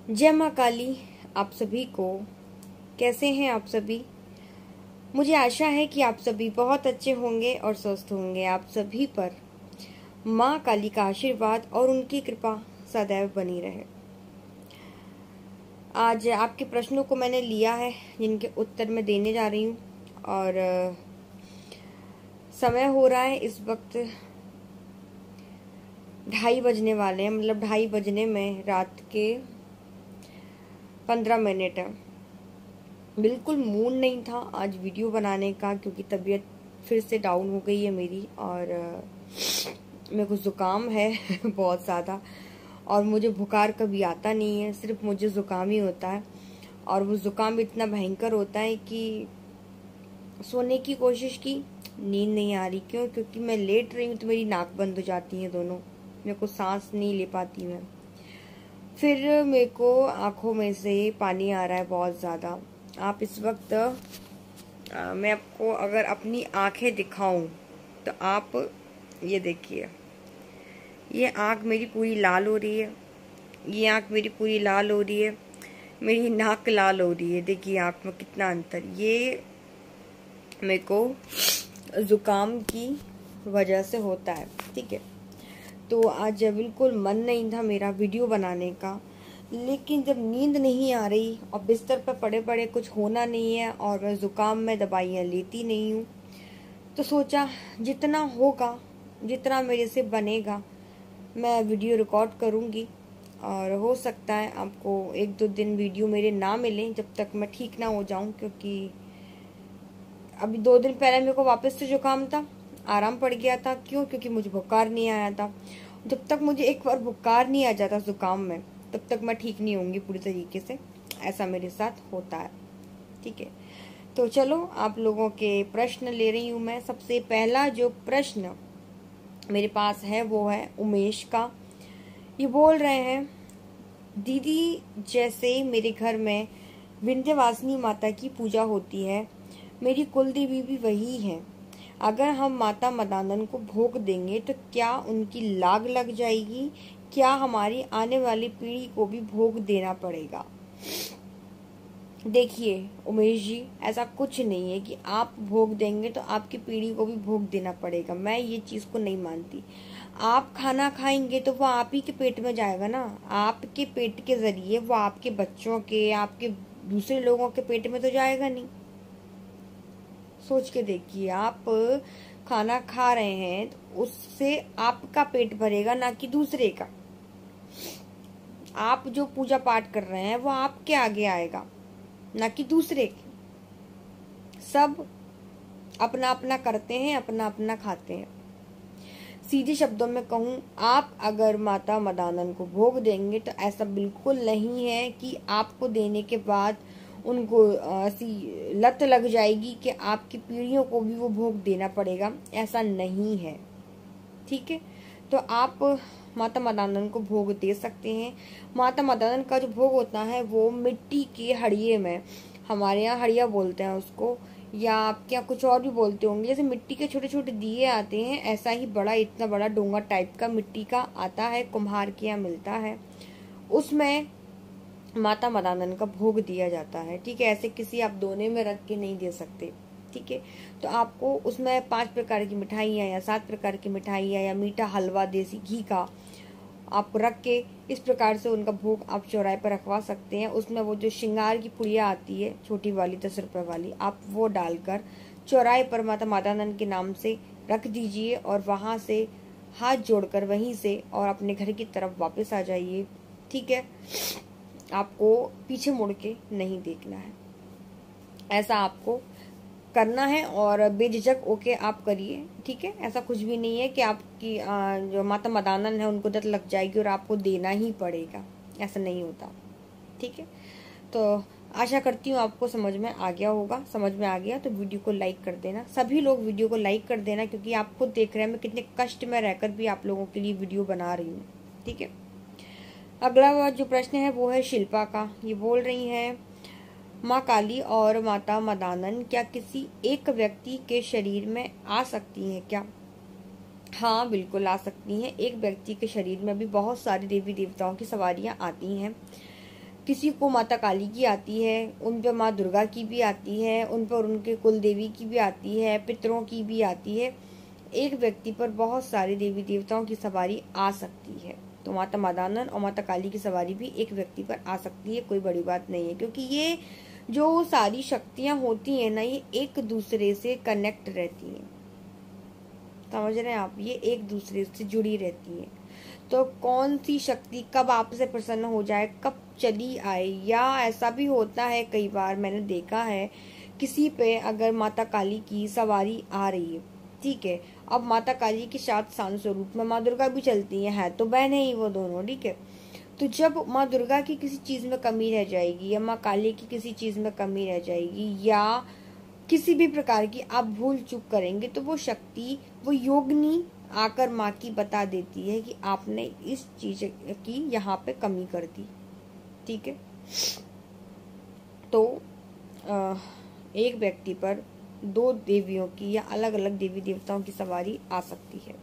जय माँ काली आप सभी को। कैसे हैं आप सभी? मुझे आशा है कि आप सभी बहुत अच्छे होंगे और स्वस्थ होंगे। आप सभी पर माँ काली का आशीर्वाद और उनकी कृपा सदैव बनी रहे। आज आपके प्रश्नों को मैंने लिया है जिनके उत्तर मैं देने जा रही हूँ और समय हो रहा है इस वक्त 2:30 बजने वाले हैं, मतलब 2:30 बजने में रात के 15 मिनट है। बिल्कुल मूड नहीं था आज वीडियो बनाने का क्योंकि तबीयत फिर से डाउन हो गई है मेरी और मेरे को ज़ुकाम है बहुत ज़्यादा। और मुझे बुखार कभी आता नहीं है, सिर्फ मुझे ज़ुकाम ही होता है। और वो ज़ुकाम इतना भयंकर होता है कि सोने की कोशिश की, नींद नहीं आ रही। क्यों? क्योंकि मैं लेट रही हूँ तो मेरी नाक बंद हो जाती है दोनों, मेरे को सांस नहीं ले पाती मैं। फिर मेरे को आँखों में से पानी आ रहा है बहुत ज़्यादा। आप इस वक्त मैं आपको अगर अपनी आँखें दिखाऊं तो आप ये देखिए, ये आँख मेरी पूरी लाल हो रही है, ये आँख मेरी पूरी लाल हो रही है, मेरी नाक लाल हो रही है। देखिए आँख में कितना अंतर। ये मेरे को ज़ुकाम की वजह से होता है, ठीक है। तो आज बिल्कुल मन नहीं था मेरा वीडियो बनाने का, लेकिन जब नींद नहीं आ रही और बिस्तर पर पड़े पड़े कुछ होना नहीं है और मैं ज़ुकाम में दवाइयाँ लेती नहीं हूँ, तो सोचा जितना होगा, जितना मेरे से बनेगा मैं वीडियो रिकॉर्ड करूँगी। और हो सकता है आपको 1-2 दिन वीडियो मेरे ना मिलें जब तक मैं ठीक ना हो जाऊँ, क्योंकि अभी 2 दिन पहले मेरे को वापस से ज़ुकाम था, आराम पड़ गया था। क्यों? क्योंकि मुझे बुखार नहीं आया था। जब तक मुझे एक बार बुखार नहीं आ जाता ज़ुकाम में, तब तक मैं ठीक नहीं होंगी पूरी तरीके से। ऐसा मेरे साथ होता है, ठीक है। तो चलो आप लोगों के प्रश्न ले रही हूँ मैं। सबसे पहला जो प्रश्न मेरे पास है वो है उमेश का। ये बोल रहे हैं, दीदी जैसे मेरे घर में विंध्यवासिनी माता की पूजा होती है, मेरी कुल देवी भी वही है। अगर हम माता मदानन को भोग देंगे तो क्या उनकी लाग लग जाएगी? क्या हमारी आने वाली पीढ़ी को भी भोग देना पड़ेगा? देखिए उमेश जी, ऐसा कुछ नहीं है कि आप भोग देंगे तो आपकी पीढ़ी को भी भोग देना पड़ेगा। मैं ये चीज को नहीं मानती। आप खाना खाएंगे तो वो आप ही के पेट में जाएगा ना, आपके पेट के जरिए वो आपके बच्चों के, आपके दूसरे लोगों के पेट में तो जाएगा नहीं। सोच के देखिए, आप खाना खा रहे हैं तो उससे आपका पेट भरेगा, ना कि दूसरे का। आप जो पूजा पाठ कर रहे हैं वो आपके आगे आएगा, ना कि दूसरे के। सब अपना अपना करते हैं, अपना अपना खाते हैं। सीधे शब्दों में कहूँ, आप अगर माता मदानन को भोग देंगे तो ऐसा बिल्कुल नहीं है कि आपको देने के बाद उनको ऐसी लत लग जाएगी कि आपकी पीढ़ियों को भी वो भोग देना पड़ेगा। ऐसा नहीं है, ठीक है। तो आप माता मदानन को भोग दे सकते हैं। माता मदानन का जो भोग होता है वो मिट्टी के हड़िये में, हमारे यहाँ हड़िया बोलते हैं उसको, या आपके यहाँ कुछ और भी बोलते होंगे। जैसे मिट्टी के छोटे छोटे दिए आते हैं, ऐसा ही बड़ा, इतना बड़ा डोंगा टाइप का मिट्टी का आता है, कुम्हार के यहाँ मिलता है। उसमें माता मदानन का भोग दिया जाता है, ठीक है। ऐसे किसी आप दोने में रख के नहीं दे सकते, ठीक है। तो आपको उसमें 5 प्रकार की मिठाइयाँ या 7 प्रकार की मिठाइयाँ या मीठा हलवा देसी घी का आप रख के इस प्रकार से उनका भोग आप चौराहे पर रखवा सकते हैं। उसमें वो जो श्रृंगार की पुड़िया आती है छोटी वाली 10 रुपए वाली, आप वो डालकर चौराहे पर माता मदानन के नाम से रख दीजिए और वहां से हाथ जोड़कर वहीं से और अपने घर की तरफ वापस आ जाइए, ठीक है। आपको पीछे मुड़ के नहीं देखना है, ऐसा आपको करना है और बेझिझक होके आप करिए, ठीक है। ऐसा कुछ भी नहीं है कि आपकी जो माता मदानन है उनको लत लग जाएगी और आपको देना ही पड़ेगा, ऐसा नहीं होता, ठीक है। तो आशा करती हूँ आपको समझ में आ गया होगा। समझ में आ गया तो वीडियो को लाइक कर देना, सभी लोग वीडियो को लाइक कर देना, क्योंकि आप खुद देख रहे हैं मैं कितने कष्ट में रहकर भी आप लोगों के लिए वीडियो बना रही हूँ, ठीक है। अगला जो प्रश्न है वो है शिल्पा का। ये बोल रही हैं, माँ काली और माता मदानन क्या किसी एक व्यक्ति के शरीर में आ सकती हैं क्या? हाँ बिल्कुल आ सकती हैं। एक व्यक्ति के शरीर में भी बहुत सारी देवी देवताओं की सवारियाँ आती हैं। किसी को माता काली की आती है, उन पर माँ दुर्गा की भी आती है, उन पर उनके कुल देवी की भी आती है, पितरों की भी आती है। एक व्यक्ति पर बहुत सारे देवी देवताओं की सवारी आ सकती है। तो माता मादानन और माता काली की सवारी भी एक व्यक्ति पर आ सकती है, कोई बड़ी बात नहीं है, क्योंकि ये जो सारी शक्तियां होती हैं ना, ये एक दूसरे से कनेक्ट रहती हैं। समझ रहे हैं आप, ये एक दूसरे से जुड़ी रहती हैं। तो कौन सी शक्ति कब आपसे प्रसन्न हो जाए, कब चली आए, या ऐसा भी होता है कई बार मैंने देखा है, किसी पे अगर माता काली की सवारी आ रही है, ठीक है, अब माता काली के साथ शांत स्वरूप में माँ दुर्गा भी चलती है तो बहन ही वो दोनों, ठीक है। तो जब माँ दुर्गा की किसी चीज में कमी रह जाएगी, या माँ काली की किसी चीज में कमी रह जाएगी, या किसी भी प्रकार की आप भूल चूक करेंगे, तो वो शक्ति, वो योगिनी आकर माँ की बता देती है कि आपने इस चीज की यहाँ पे कमी कर दी, ठीक है। तो एक व्यक्ति पर दो देवियों की या अलग अलग देवी देवताओं की सवारी आ सकती है।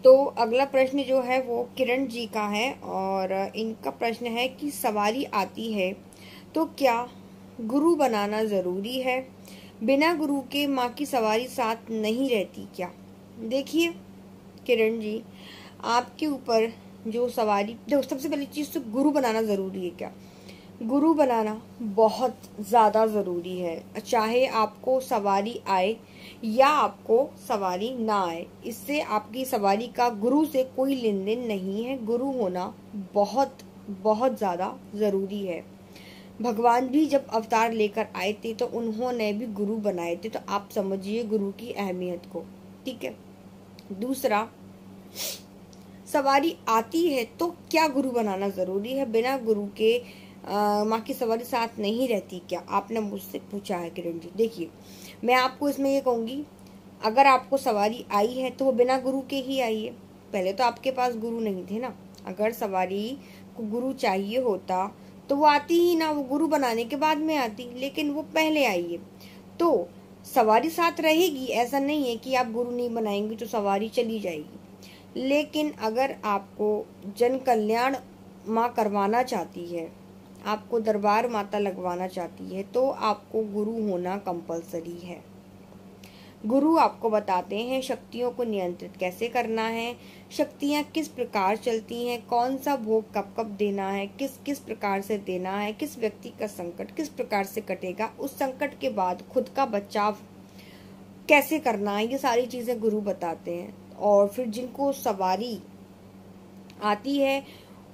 तो अगला प्रश्न जो है वो किरण जी का है, और इनका प्रश्न है कि सवारी आती है तो क्या गुरु बनाना जरूरी है? बिना गुरु के माँ की सवारी साथ नहीं रहती क्या? देखिए किरण जी, आपके ऊपर जो सवारी, देखो सबसे पहली चीज तो गुरु बनाना जरूरी है क्या? गुरु बनाना बहुत ज्यादा जरूरी है, चाहे आपको सवारी आए या आपको सवारी ना आए, इससे आपकी सवारी का गुरु से कोई लेन देन नहीं है। गुरु होना बहुत बहुत ज्यादा जरूरी है। भगवान भी जब अवतार लेकर आए थे तो उन्होंने भी गुरु बनाए थे, तो आप समझिए गुरु की अहमियत को, ठीक है। दूसरा, सवारी आती है तो क्या गुरु बनाना जरूरी है? बिना गुरु के माँ की सवारी साथ नहीं रहती क्या, आपने मुझसे पूछा है किरण जी। देखिए मैं आपको इसमें ये कहूंगी, अगर आपको सवारी आई है तो वो बिना गुरु के ही आई है। पहले तो आपके पास गुरु नहीं थे ना, अगर सवारी को गुरु चाहिए होता तो वो आती ही ना, वो गुरु बनाने के बाद में आती, लेकिन वो पहले आई है। तो सवारी साथ रहेगी, ऐसा नहीं है कि आप गुरु नहीं बनाएंगे तो सवारी चली जाएगी। लेकिन अगर आपको जन कल्याण माँ करवाना चाहती है, आपको दरबार माता लगवाना चाहती है, तो आपको गुरु होना कंपलसरी है। गुरु आपको बताते हैं शक्तियों को नियंत्रित कैसे करना है, शक्तियाँ किस प्रकार चलती हैं, कौन सा भोग कब कब देना है, किस किस प्रकार से देना है, किस व्यक्ति का संकट किस प्रकार से कटेगा, उस संकट के बाद खुद का बचाव कैसे करना है, ये सारी चीजें गुरु बताते हैं। और फिर जिनको सवारी आती है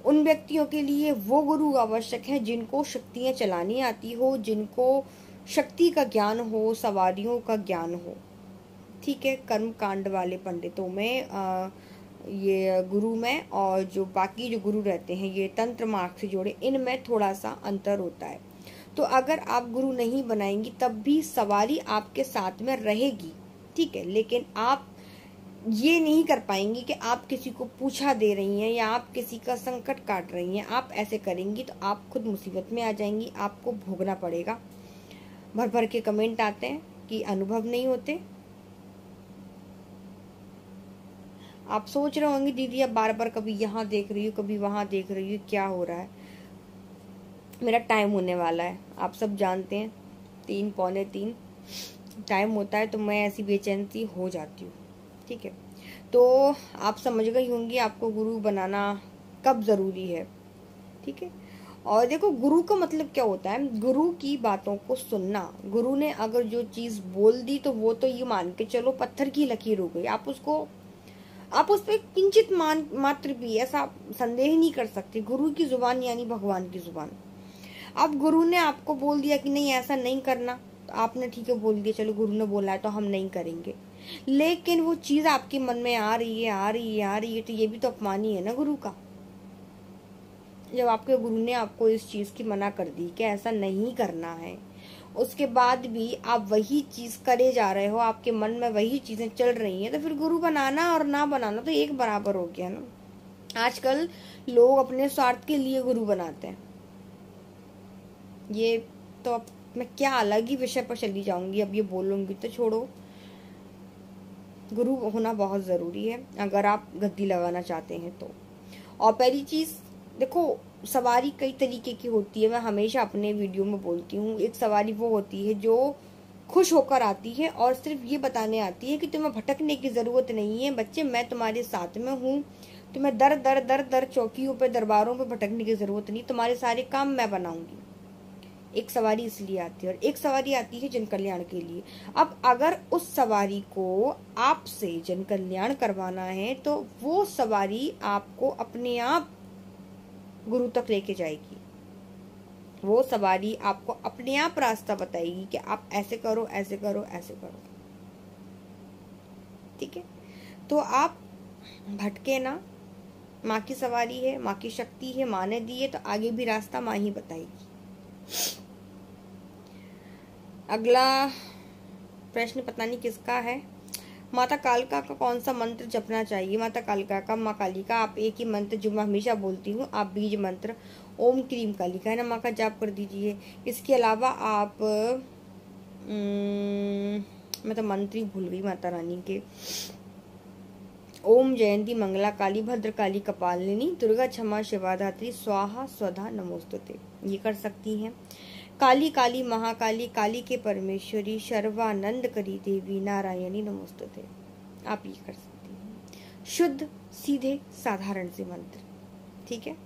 उन व्यक्तियों के लिए वो गुरु आवश्यक है जिनको शक्तियाँ चलानी आती हो, जिनको शक्ति का ज्ञान हो, सवारियों का ज्ञान हो, ठीक है। कर्म कांड वाले पंडितों में ये गुरु में, और जो बाकी जो गुरु रहते हैं ये तंत्र मार्ग से जोड़े, इनमें थोड़ा सा अंतर होता है। तो अगर आप गुरु नहीं बनाएंगी तब भी सवारी आपके साथ में रहेगी, ठीक है, लेकिन आप ये नहीं कर पाएंगी कि आप किसी को पूछा दे रही हैं या आप किसी का संकट काट रही हैं। आप ऐसे करेंगी तो आप खुद मुसीबत में आ जाएंगी, आपको भोगना पड़ेगा। भर भर के कमेंट आते हैं कि अनुभव नहीं होते। आप सोच रहे होंगे दीदी अब बार बार कभी यहाँ देख रही हूँ कभी वहां देख रही हूँ, क्या हो रहा है? मेरा टाइम होने वाला है, आप सब जानते हैं, 3 पौने 3 टाइम होता है तो मैं ऐसी बेचैन सी हो जाती हूँ, ठीक है। तो आप समझ गई होंगी आपको गुरु बनाना कब जरूरी है, ठीक है। और देखो गुरु का मतलब क्या होता है, गुरु की बातों को सुनना। गुरु ने अगर जो चीज बोल दी तो वो तो ये मान के चलो पत्थर की लकीर हो गई, आप उस पर किंचित मात्र भी ऐसा संदेह नहीं कर सकते। गुरु की जुबान यानी भगवान की जुबान। अब गुरु ने आपको बोल दिया कि नहीं ऐसा नहीं करना, तो आपने ठीक है बोल दिया, चलो गुरु ने बोला है तो हम नहीं करेंगे, लेकिन वो चीज आपके मन में आ रही है तो ये भी तो अपमान ही है ना गुरु का। जब आपके गुरु ने आपको इस चीज की मना कर दी कि ऐसा नहीं करना है, उसके बाद भी आप वही चीज करे जा रहे हो, आपके मन में वही चीजें चल रही हैं, तो फिर गुरु बनाना और ना बनाना तो एक बराबर हो गया ना। आजकल लोग अपने स्वार्थ के लिए गुरु बनाते हैं। ये तो अब मैं क्या अलग ही विषय पर चली जाऊंगी, अब ये बोलूंगी तो छोड़ो। गुरु होना बहुत जरूरी है अगर आप गद्दी लगाना चाहते हैं तो। और पहली चीज देखो, सवारी कई तरीके की होती है, मैं हमेशा अपने वीडियो में बोलती हूँ। एक सवारी वो होती है जो खुश होकर आती है और सिर्फ ये बताने आती है कि तुम्हें भटकने की जरूरत नहीं है बच्चे, मैं तुम्हारे साथ में हूँ, तुम्हें दर दर दर दर चौकियों पे दरबारों पे भटकने की जरूरत नहीं, तुम्हारे सारे काम मैं बनाऊंगी। एक सवारी इसलिए आती है, और एक सवारी आती है जन कल्याण के लिए। अब अगर उस सवारी को आपसे जन कल्याण करवाना है तो वो सवारी आपको अपने आप गुरु तक लेके जाएगी। वो सवारी आपको अपने आप रास्ता बताएगी कि आप ऐसे करो, ऐसे करो, ऐसे करो। ठीक है, तो आप भटके ना, माँ की सवारी है, माँ की शक्ति है, माँ ने दी है, तो आगे भी रास्ता माँ ही बताएगी। अगला प्रश्न पता नहीं किसका है। माता कालिका का कौन सा मंत्र जपना चाहिए? माता कालिका का, माँ कालिका, आप एक ही मंत्र जो मैं हमेशा बोलती हूँ, आप बीज मंत्र ओम क्रीम कालिका है ना माँ का जाप कर दीजिए। इसके अलावा आप मैं तो मंत्र ही भूल गई माता रानी के। ओम जयंती मंगला काली भद्र काली कपालिनी दुर्गा क्षमा शिवा धात्री स्वाहा स्वधा नमोस्तुते, ये कर सकती हैं। काली काली महाकाली काली के परमेश्वरी सर्वानंद करी देवी नारायणी नमोस्तुते, आप ये कर सकती हैं। शुद्ध सीधे साधारण से मंत्र। ठीक है,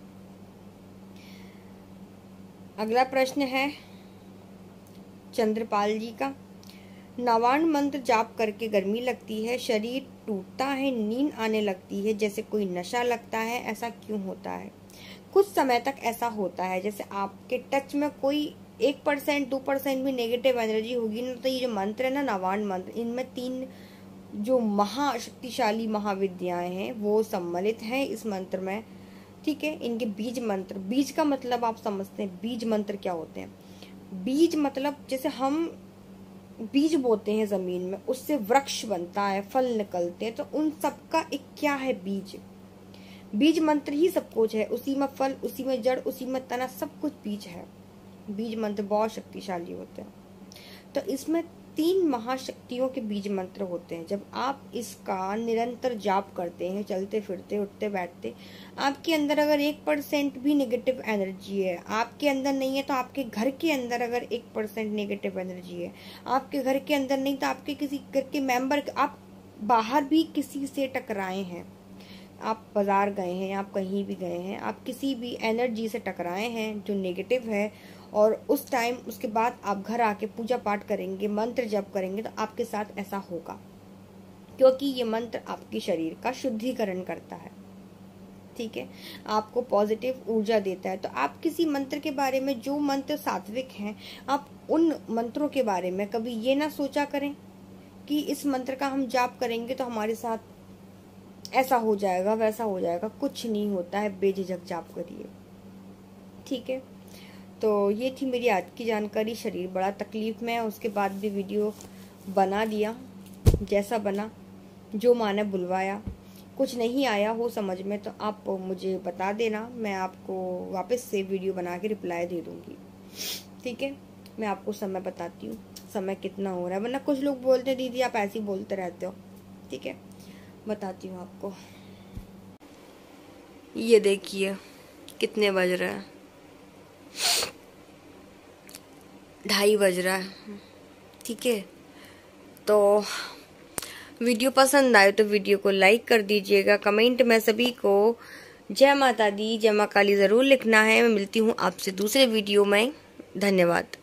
अगला प्रश्न है चंद्रपाल जी का। नवान मंत्र जाप करके गर्मी लगती है, शरीर टूटता है, नींद आने लगती है, जैसे कोई नशा लगता है, ऐसा क्यों होता है? कुछ समय तक ऐसा होता है, जैसे आपके टच में कोई 1% 2% भी नेगेटिव एनर्जी होगी ना, तो ये जो मंत्र है ना नवान मंत्र, इनमें 3 जो महाशक्तिशाली महाविद्याएं हैं वो सम्मिलित हैं इस मंत्र में। ठीक है, इनके बीज मंत्र, बीज का मतलब आप समझते हैं बीज मंत्र क्या होते हैं? बीज मतलब जैसे हम बीज बोते हैं जमीन में, उससे वृक्ष बनता है, फल निकलते हैं, तो उन सब का एक क्या है? बीज। बीज मंत्र ही सब कुछ है, उसी में फल, उसी में जड़, उसी में तना, सब कुछ बीज है। बीज मंत्र बहुत शक्तिशाली होते हैं। तो इसमें 3 महाशक्तियों के बीज मंत्र होते हैं। जब आप इसका निरंतर जाप करते हैं, चलते फिरते उठते बैठते, आपके अंदर अगर 1% भी नेगेटिव एनर्जी है, आपके अंदर नहीं है तो आपके घर के अंदर अगर 1% नेगेटिव एनर्जी है, आपके घर के अंदर नहीं तो आपके किसी घर के मेंबर, आप बाहर भी किसी से टकराए हैं, आप बाजार गए हैं, आप कहीं भी गए हैं, आप किसी भी एनर्जी से टकराए हैं जो नेगेटिव है, और उस टाइम उसके बाद आप घर आके पूजा पाठ करेंगे, मंत्र जप करेंगे, तो आपके साथ ऐसा होगा, क्योंकि ये मंत्र आपके शरीर का शुद्धिकरण करता है। ठीक है, आपको पॉजिटिव ऊर्जा देता है। तो आप किसी मंत्र के बारे में, जो मंत्र सात्विक हैं, आप उन मंत्रों के बारे में कभी ये ना सोचा करें कि इस मंत्र का हम जाप करेंगे तो हमारे साथ ऐसा हो जाएगा, वैसा हो जाएगा। कुछ नहीं होता है, बेझिझक जाप करिए। ठीक है, तो ये थी मेरी आज की जानकारी। शरीर बड़ा तकलीफ में है, उसके बाद भी वीडियो बना दिया, जैसा बना, जो माँ ने बुलवाया। कुछ नहीं आया हो समझ में तो आप मुझे बता देना, मैं आपको वापस से वीडियो बना के रिप्लाई दे दूंगी। ठीक है, मैं आपको समय बताती हूँ, समय कितना हो रहा है, वरना कुछ लोग बोलते हैं दीदी आप ऐसे ही बोलते रहते हो। ठीक है, बताती हूँ आपको। ये देखिए कितने बज रहे हैं, 2:30 बज रहा है। ठीक है, तो वीडियो पसंद आए तो वीडियो को लाइक कर दीजिएगा। कमेंट में सभी को जय माता दी, जय माँ काली जरूर लिखना है। मैं मिलती हूँ आपसे दूसरे वीडियो में। धन्यवाद।